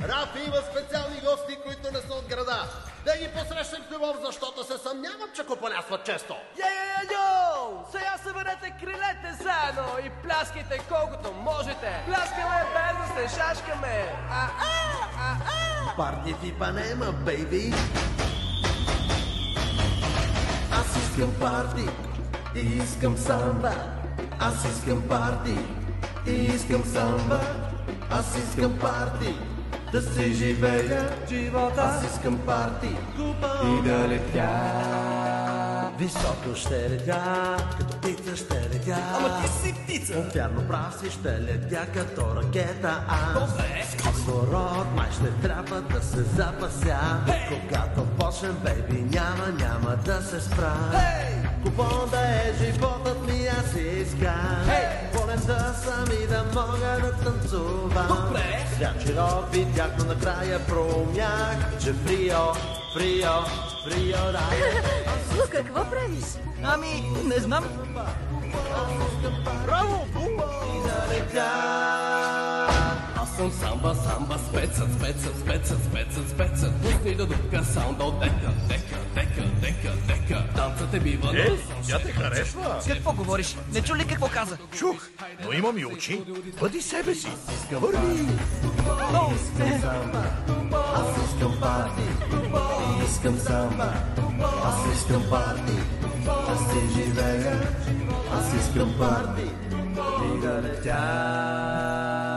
Рафи има специални гости, които не са от града. Да ги посрещнем с любов, защото се съмнявам, че купонясват често. Йо! Сега съберете крилете заедно и пляскайте колкото можете. Пляскаме без да се шашкаме. Парти в Ипанема, бейби. Аз искам парти и искам самба. Аз искам парти и искам самба. Аз искам парти да си живея живота. Аз искам парти и да летя. Високо ще летя, като птица ще летя. Ама ти си птица. Вярно прав си, ще летя като ракета аз. Кислород май ще трябва да се запася. Когато почнем, бейби, няма да се спра. Купон да е животът ми, аз искам. Волен да съм и да мога да танцувам. Свят широк видях, но накрая проумях, че фрио, да. Лука, какво правиш? Ами, не знам. Браво! И да летя. Аз съм самба, спецът. Пусни да дупка саунда от дека. Танцът е бива. Тя те харесва. Какво говориш? Не чу ли какво каза? Чух, но имам и очи. Бъди себе си. Върви. Аз искам парти, искам самба. Аз искам парти, да си живея. Аз искам парти и да летя.